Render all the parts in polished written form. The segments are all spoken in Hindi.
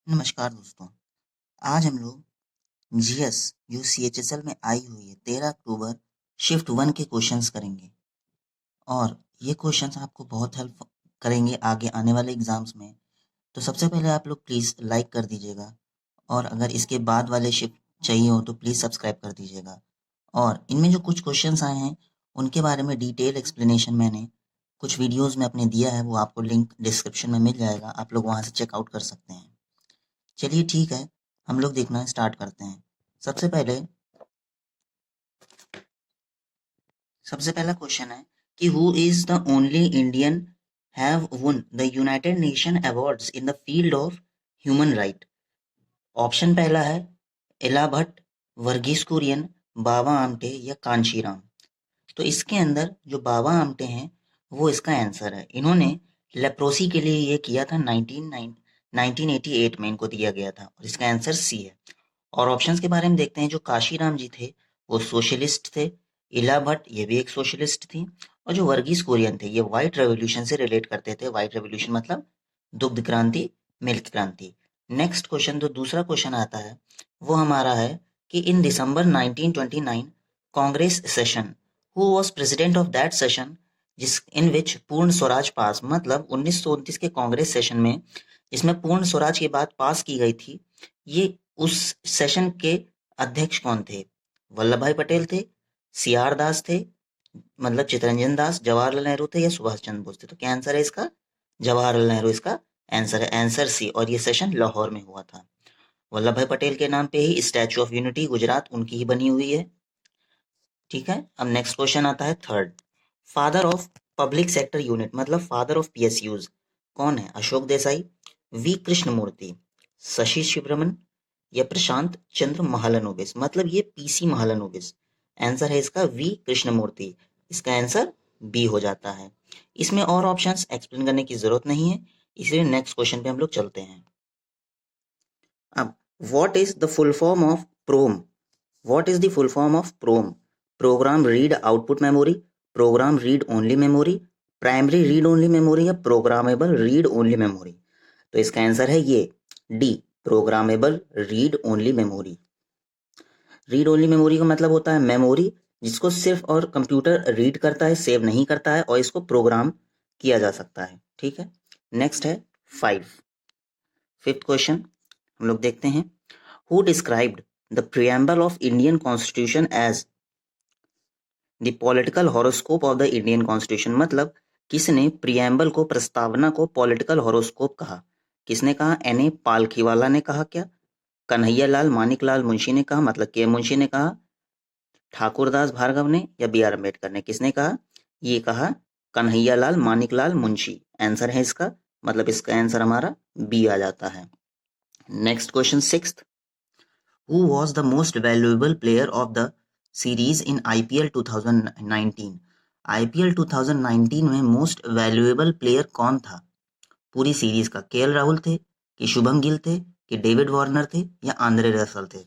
नमस्कार दोस्तों। आज हम लोग जीएस जो सीएचएसएल में आई हुई है 13 अक्टूबर शिफ्ट 1 के क्वेश्चंस करेंगे और ये क्वेश्चंस आपको बहुत हेल्प करेंगे आगे आने वाले एग्जाम्स में। तो सबसे पहले आप लोग प्लीज़ लाइक कर दीजिएगा और अगर इसके बाद वाले शिफ्ट चाहिए हो तो प्लीज़ सब्सक्राइब कर दीजिएगा। और इनमें जो कुछ क्वेश्चंस आए हैं उनके बारे में डिटेल एक्सप्लेनेशन मैंने कुछ वीडियोज़ में अपने दिया है, वो आपको लिंक डिस्क्रिप्शन में मिल जाएगा, आप लोग वहाँ से चेकआउट कर सकते हैं। चलिए ठीक है, हम लोग देखना स्टार्ट करते हैं। सबसे पहला क्वेश्चन है कि who is the only Indian have won the United nation awards in the field of human right. Option पहला है इला भट्ट, वर्गीस कुरियन, बाबा आमटे या कांशीराम। तो इसके अंदर जो बाबा आमटे हैं वो इसका आंसर है। इन्होंने लेप्रोसी के लिए ये किया था 1988 में, इनको दिया गया था और इसका आंसर सी है। और ऑप्शंस के बारे में देखते हैं। जो काशीराम जी थे वो सोशलिस्ट थे, इला भट्ट ये भी एक सोशलिस्ट थी, और जो वर्गीस कुरियन थे ये व्हाइट रेवोल्यूशन से रिलेट करते थे। व्हाइट रेवोल्यूशन मतलब दुग्ध क्रांति, मिल्क क्रांति। नेक्स्ट क्वेश्चन, जो दूसरा क्वेश्चन आता है वो हमारा है कि इन दिसंबर 1929 Congress session who was president of that session जिस इन विच पूर्ण स्वराज पास, मतलब 1929 के कांग्रेस सेशन में जिसमें पूर्ण स्वराज की बात पास की गई थी, ये उस सेशन के अध्यक्ष कौन थे? वल्लभ भाई पटेल थे, सी आर दास थे, मतलब चितरंजन दास, जवाहरलाल नेहरू थे या सुभाष चंद्र बोस थे? तो क्या आंसर है इसका? जवाहरलाल नेहरू इसका आंसर है, आंसर सी। और ये सेशन लाहौर में हुआ था। वल्लभ भाई पटेल के नाम पे ही स्टैचू ऑफ यूनिटी गुजरात उनकी ही बनी हुई है। ठीक है, अब नेक्स्ट क्वेश्चन आता है third. Father of public sector unit मतलब फादर ऑफ पीएसयूज कौन है? अशोक देसाई, वी कृष्णमूर्ति, शशि शिवरमन या प्रशांत चंद्र महालनोबिस, मतलब ये पीसी महालनोबिस। आंसर है इसका वी कृष्णमूर्ति। इसका आंसर बी हो जाता है। इसमें और ऑप्शंस एक्सप्लेन करने की जरूरत नहीं है, इसलिए नेक्स्ट क्वेश्चन पे हम लोग चलते हैं। अब what is the full form of PROM? What is the full form of PROM? Program read output memory, program read only memory, primary read only memory या प्रोग्रामेबल रीड ओनली मेमोरी? तो इसका आंसर है ये D, programmable read only memory. Read only memory का मतलब होता है मेमोरी जिसको सिर्फ और कंप्यूटर रीड करता है, सेव नहीं करता है, और इसको प्रोग्राम किया जा सकता है। ठीक है, नेक्स्ट है फिफ्थ क्वेश्चन हम लोग देखते हैं। Who described the preamble of Indian constitution as the political horoscope of the Indian constitution? मतलब किसने प्रियम्बल को, प्रस्तावना को पॉलिटिकल हॉरोस्कोप कहा? किसने कहा? एन ए पालखीवाला ने कहा क्या? कन्हैया लाल मानिकलाल मुंशी ने कहा, मतलब के मुंशी ने कहा, ठाकुरदास भार्गव ने या बी आर अम्बेडकर ने? किसने कहा? ये कहा कन्हैया लाल मानिकलाल मुंशी। आंसर है इसका, मतलब इसका आंसर हमारा बी आ जाता है। Next question sixth. Who was the most valuable player of the series in IPL 2019? IPL 2019 में मोस्ट वैल्यूएबल प्लेयर कौन था पूरी सीरीज का? केएल राहुल थे कि शुभम गिल थे कि डेविड वार्नर थे या आंद्रे रसल थे?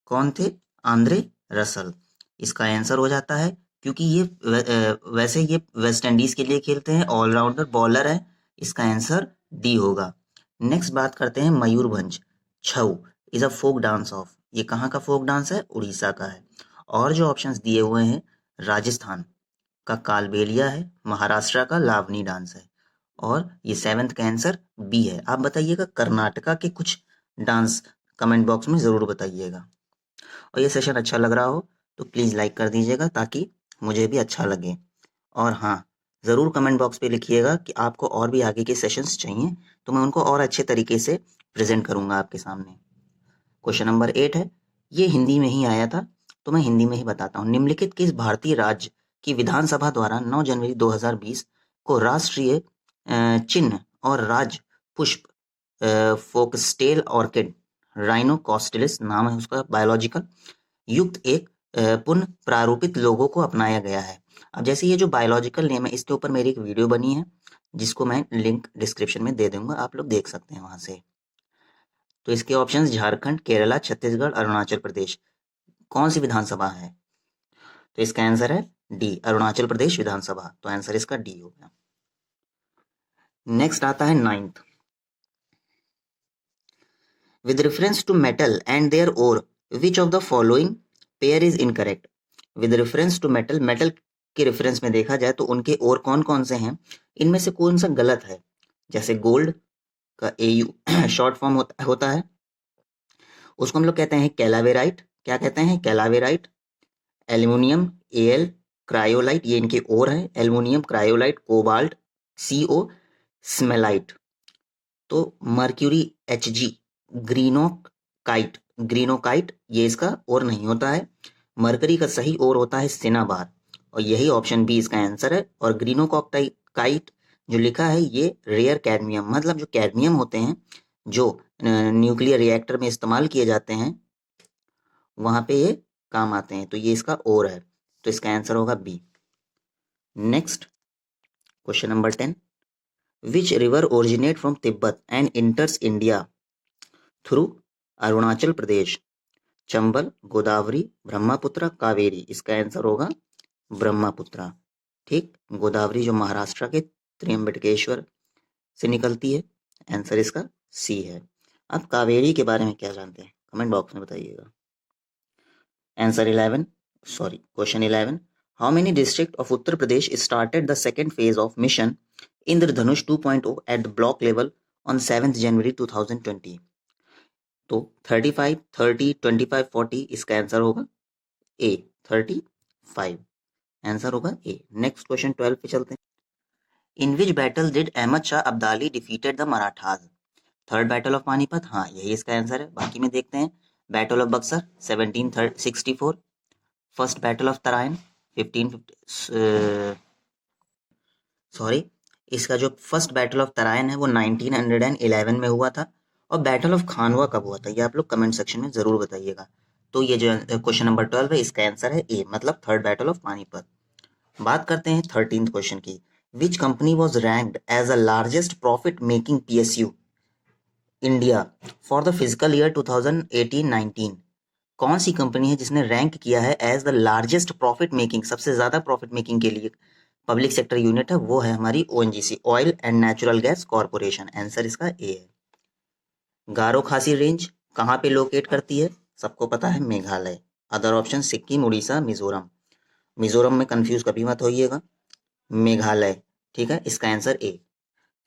कौन थे? आंद्रे रसल इसका आंसर हो जाता है, क्योंकि ये वैसे ये वेस्ट इंडीज के लिए खेलते हैं, ऑलराउंडर बॉलर है। इसका आंसर डी होगा। नेक्स्ट बात करते हैं Mayurbhanj. Chhau is a folk dance of, ये कहाँ का फोक डांस है? उड़ीसा का है। और जो ऑप्शंस दिए हुए हैं, राजस्थान का कालबेलिया है, महाराष्ट्र का लावनी डांस है, और ये सेवेंथ का आंसर बी है। आप बताइएगा कर्नाटका के कुछ डांस कमेंट बॉक्स में जरूर बताइएगा। और ये सेशन अच्छा लग रहा हो तो प्लीज़ लाइक कर दीजिएगा ताकि मुझे भी अच्छा लगे। और हाँ, ज़रूर कमेंट बॉक्स पे लिखिएगा कि आपको और भी आगे के सेशंस चाहिए, तो मैं उनको और अच्छे तरीके से प्रेजेंट करूँगा आपके सामने। क्वेश्चन नंबर 8 है, ये हिंदी में ही आया था तो मैं हिंदी में ही बताता हूँ। निम्नलिखित किस भारतीय राज्य की विधानसभा द्वारा 9 जनवरी 2020 को राष्ट्रीय चिन्ह और राज्य पुष्प फोक्सटेल ऑर्किड राइनोकॉस्टिलिस नाम है उसका बायोलॉजिकल, युक्त एक पुनः प्रारूपित लोगों को अपनाया गया है? अब जैसे ये जो बायोलॉजिकल नेम है इसके ऊपर मेरी एक वीडियो बनी है जिसको मैं लिंक डिस्क्रिप्शन में दे दूंगा, आप लोग देख सकते हैं वहां से। तो इसके ऑप्शंस झारखंड, केरला, छत्तीसगढ़, अरुणाचल प्रदेश, कौन सी विधानसभा है? तो इसका आंसर है डी, अरुणाचल प्रदेश विधानसभा। तो आंसर इसका डी हो गया। नेक्स्ट आता है ninth. With reference to metal and there or which of the following pair is incorrect. With reference to metal, metal के रेफरेंस में देखा जाए तो उनके और कौन कौन से हैं, इनमें से कौन सा गलत है। जैसे गोल्ड का AU शॉर्ट फॉर्म होता है, उसको हम लोग कहते हैं कैलावेराइट। क्या कहते हैं? कैलावेराइट। एल्यूमिनियम AL, क्रायोलाइट, ये इनके और है, एल्यूमिनियम क्रायोलाइट, कोबाल्ट CO, स्मेलाइट। तो मर्क्यूरी HG, ग्रीनोकाइट, ग्रीनोकाइट ये इसका और नहीं होता है। मरकरी का सही और होता है सिनाबार, और यही ऑप्शन बी इसका आंसर है। और ग्रीनोकाइट जो लिखा है ये रेयर कैडमियम, मतलब जो कैडमियम होते हैं जो न्यूक्लियर रिएक्टर में इस्तेमाल किए जाते हैं वहां पे ये काम आते हैं, तो ये इसका और है, तो इसका आंसर होगा B. Next question number 10, which river originate from Tibet and enters India through Arunachal Pradesh. Chambal, Godavari, Brahmaputra, Kaveri. इसका आंसर होगा ब्रह्मपुत्र। ठीक, गोदावरी जो महाराष्ट्र के त्र्यंबकेश्वर से निकलती है, आंसर इसका सी है। अब कावेरी के बारे में क्या जानते हैं कमेंट बॉक्स में बताइएगा। Answer 11, sorry question 11, how many district of Uttar Pradesh started the second phase of mission Indradhanush 2.0 at the block level on 7 जनवरी 2020। तो 35, 30, 25, 40, इसका आंसर होगा ए 35, आंसर होगा ए। नेक्स्ट क्वेश्चन 12 पे चलते हैं। In which battle did Ahmad Shah Abdali defeated the Marathas. Third battle of Panipat, हाँ यही इसका आंसर है। बाकी में देखते हैं, battle of Buxar 1764, first battle of Tarain 1550, sorry इसका जो फर्स्ट बैटल ऑफ तराइन है वो 1911 में हुआ था। और बैटल ऑफ खानवा कब हुआ था, ये आप लोग कमेंट सेक्शन में जरूर बताइएगा। तो ये जो क्वेश्चन नंबर 12 है इसका आंसर है ए, मतलब थर्ड बैटल ऑफ पानीपत। बात करते हैं 13th क्वेश्चन की। Which company was ranked as the largest profit making PSU India for the physical year 2018-19। कौन सी कंपनी है जिसने रैंक किया है as the largest profit making, सबसे ज्यादा प्रॉफिट मेकिंग के लिए पब्लिक सेक्टर यूनिट है, वो है हमारी ONGC, oil and natural gas corporation. Answer इसका ए है। गारो खासी रेंज कहाँ पे लोकेट करती है, सबको पता है मेघालय। Other option Sikkim, Orissa, Mizoram. मिजोरम में कंफ्यूज कभी मत होइएगा, मेघालय। ठीक है, इसका आंसर ए।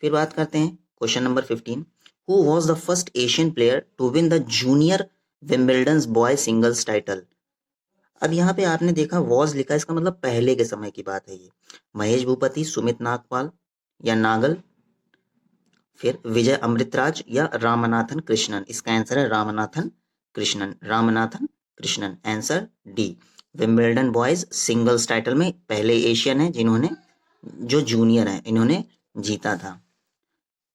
फिर बात करते हैं question number 15, who was the first Asian player to win the junior Wimbledon boy singles title. अब यहाँ पे आपने देखा वॉज लिखा है, इसका मतलब पहले के समय की बात है ये। महेश भूपति, सुमित नागपाल या नागल, फिर विजय अमृतराज या रामनाथन कृष्णन। इसका आंसर है Ramanathan Krishnan, Ramanathan Krishnan, answer D. Wimbledon boys singles title में पहले एशियन है जिन्होंने, जो जूनियर है, इन्होंने जीता था।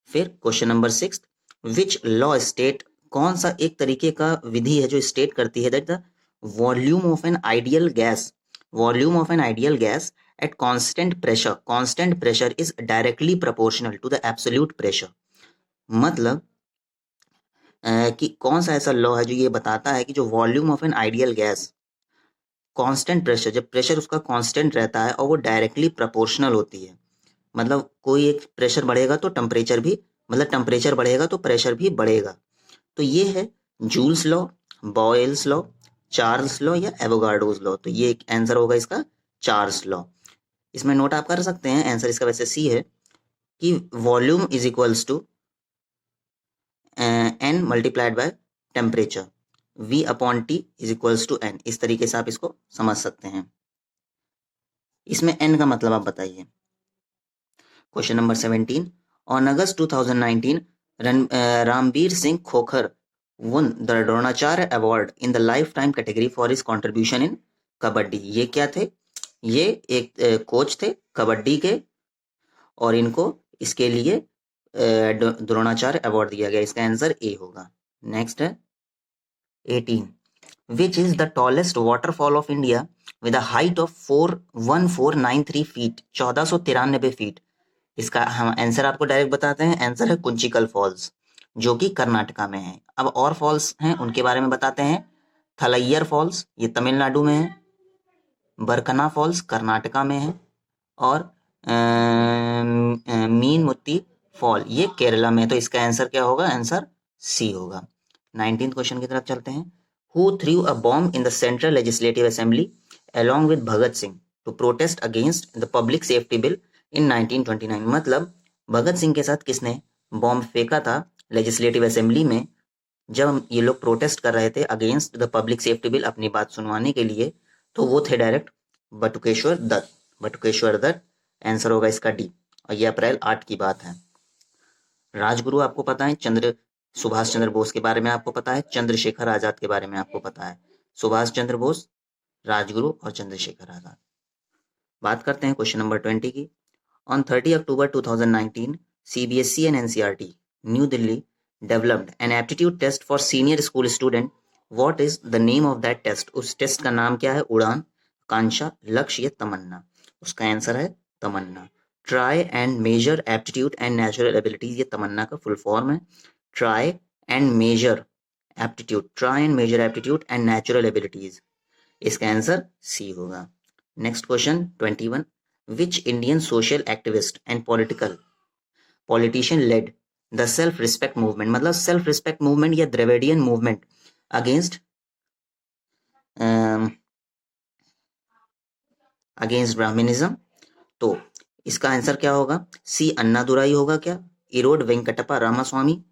फिर question number 6, which law state, कौन सा एक तरीके का विधि है जो स्टेट करती है that the volume of an ideal gas, volume of an ideal gas at constant pressure is directly proportional to the absolute pressure। मतलब कि कौन सा ऐसा लॉ है जो ये बताता है कि जो volume of an ideal gas constant pressure, जब प्रेशर उसका कांस्टेंट रहता है और वो डायरेक्टली प्रोपोर्शनल होती है, मतलब कोई एक प्रेशर बढ़ेगा तो टेम्परेचर भी, मतलब टेम्परेचर बढ़ेगा तो प्रेशर भी बढ़ेगा। तो ये है joules law, Boyle's law, Charles law या एवोगार्डोज लॉ। तो ये आंसर होगा इसका चार्ल्स लॉ। इसमें नोट आप कर सकते हैं, आंसर इसका वैसे सी है कि volume is equals to N multiplied by temperature, V upon T is equals to N. इस तरीके से आप इसको समझ सकते हैं। इसमें n का मतलब आप बताइए। Question number 17, on August 2019 Rambir Singh Khokhar won the Dronacharya award in the life time category for his contribution in kabaddi. ये क्या थे, ये एक कोच थे कबड्डी के, और इनको इसके लिए द्रोणाचार्य अवार्ड दिया गया। इसका आंसर ए होगा। नेक्स्ट है 18, which is the tallest waterfall of India with a height of 1493 feet, 1493 feet. इसका हम आंसर आपको डायरेक्ट बताते हैं, आंसर है कुंचिकल फॉल्स जो कि कर्नाटका में है। अब और फॉल्स हैं उनके बारे में बताते हैं। थलैयर फॉल्स ये तमिलनाडु में है, बरकना फॉल्स कर्नाटका में है, और मीन मुत्ती फॉल ये केरला में। तो इसका आंसर क्या होगा, आंसर सी होगा। 19th क्वेश्चन की तरफ चलते हैं। Who threw a bomb in the Central Legislative Assembly along with Bhagat Singh to protest against the Public Safety Bill in 1929? मतलब भगत सिंह के साथ किसने बॉम्ब फेंका था लेजिस्लेटिव असेंबली में जब ये लोग प्रोटेस्ट कर रहे थे against the Public Safety bill, अपनी बात सुनवाने के लिए? तो वो थे डायरेक्ट बटुकेश्वर दत्त। बटुकेश्वर दत्त आंसर होगा इसका डी। और ये अप्रैल 8 की बात है। राजगुरु आपको पता है, सुभाष चंद्र बोस के बारे में आपको पता है, चंद्रशेखर आजाद के बारे में आपको पता है। सुभाष चंद्र बोस, राजगुरु और चंद्रशेखर आजाद। बात करते हैं क्वेश्चन नंबर 20 की। On 30 October 2019 CBSE and NCERT new Delhi developed an aptitude test for senior school student. What is the name of that test? उस टेस्ट का नाम क्या है? उड़ान, कांक्षा, लक्ष्य या तमन्ना? उसका आंसर है Tamanna. Try and measure aptitude and natural abilities, ये तमन्ना का फुल फॉर्म है। Try and measure aptitude, try and measure aptitude and natural abilities, इसका आंसर सी होगा। Next question 21। Which Indian social activist and politician led the self respect movement? मतलब सेल्फ रिस्पेक्ट मूवमेंट या द्रविडियन मूवमेंट अगेंस्ट ब्राह्मणिज्म। तो इसका आंसर क्या होगा? सी अन्नादुराई होगा क्या? इरोड वेंकटप्पा रामास्वामी,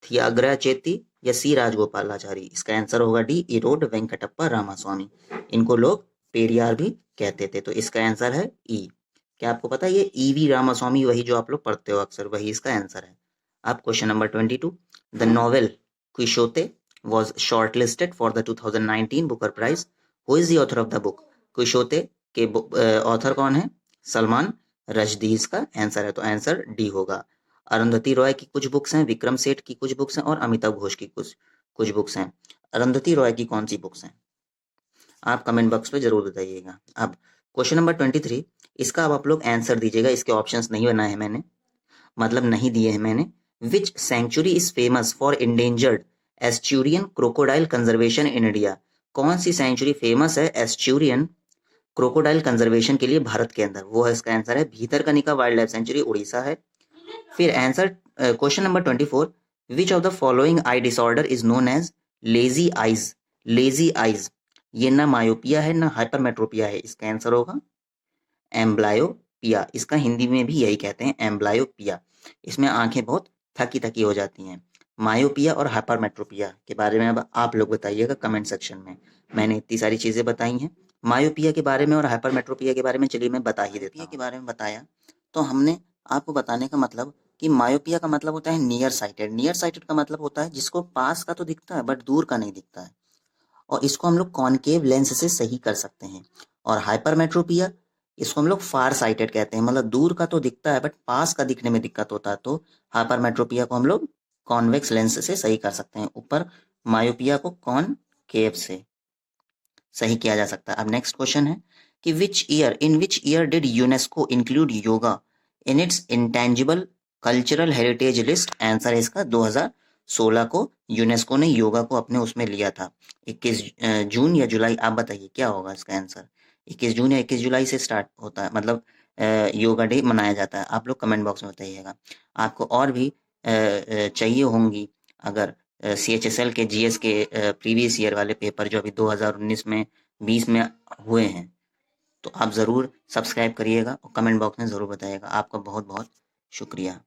थियाग्रा चेती या सी राजगोपालाचारी? इसका आंसर होगा डी, इरोड वेंकटप्पा रामास्वामी। इनको लोग पेरियार भी कहते थे, तो इसका आंसर है ई। क्या आपको पता है ये ईवी रामास्वामी वही जो आप लोग पढ़ते हो अक्सर, वही इसका आंसर है। अब question number 22। The novel Quichotte was shortlisted for the 2019 Booker prize. Who is the author of the book? Quichotte के ऑथर कौन है? सलमान रश्दी इसका आंसर है, तो आंसर डी होगा। अरुंधति रॉय की कुछ बुक्स हैं, विक्रम सेठ की कुछ बुक्स हैं और अमिताभ घोष की कुछ बुक्स हैं। अरुंधति रॉय की कौन सी बुक्स हैं? आप कमेंट बॉक्स में जरूर बताइएगा। अब क्वेश्चन नंबर 23, इसका अब आप लोग आंसर दीजिएगा, इसके ऑप्शंस नहीं बनाए हैं मैंने, मतलब नहीं दिए हैं मैंने। Which sanctuary is famous for endangered estuarine crocodile conservation in India? कौन सी सेंचुरी फेमस है एस्चुरियन क्रोकोडाइल कंजर्वेशन के लिए भारत के अंदर? वो है इसका आंसर है Bhitarkanika wild life sanctuary, Orissa है। फिर answer question number 24। Which of the following eye disorder is known as lazy eyes? Lazy eyes ये ना मायोपिया है ना हाइपरमेट्रोपिया है, इसका आंसर होगा एम्ब्लायोपिया। इसका हिंदी में भी यही कहते हैं, एम्ब्लायोपिया। इसमें आंखें बहुत थकी थकी हो जाती हैं। मायोपिया और हाइपरमेट्रोपिया के बारे में अब आप लोग बताइएगा कमेंट सेक्शन में। मैंने इतनी सारी चीजें बताई हैं मायोपिया के बारे में और हाइपरमेट्रोपिया के बारे में, चलिए मैं बता ही देता हूं। के बारे में बताया तो हमने आपको बताने का मतलब कि मायोपिया का मतलब होता है नियर साइटेड। नियर साइटेड का मतलब होता है जिसको पास का तो दिखता है बट दूर का नहीं दिखता है, और इसको हम लोग कॉनकेव लेंस से सही कर सकते हैं। और हाइपरमेट्रोपिया इसको हम लोग फार साइटेड कहते हैं, मतलब दूर का तो दिखता है बट पास का दिखने में दिक्कत होता है, तो हाइपरमेट्रोपिया को हम लोग कॉन्वेक्स लेंस से सही कर सकते हैं। ऊपर मायोपिया को कॉनकेव से सही किया जा सकता है। अब नेक्स्ट क्वेश्चन है कि in which year did UNESCO include yoga in its intangible cultural heritage list? Answer है इसका 2016 को यूनेस्को ने योगा को अपने उसमें लिया था। 21 जून या जुलाई, आप बताइए क्या होगा इसका आंसर? 21 जून या 21 जुलाई से स्टार्ट होता है, मतलब योगा डे मनाया जाता है। आप लोग कमेंट बॉक्स में बताइएगा। आपको और भी चाहिए होंगी अगर CHSL के GS के प्रीवियस ईयर वाले पेपर जो अभी 2019 में 20 में हुए हैं, तो आप ज़रूर सब्सक्राइब करिएगा और कमेंट बॉक्स में ज़रूर बताइएगा। आपका बहुत बहुत शुक्रिया।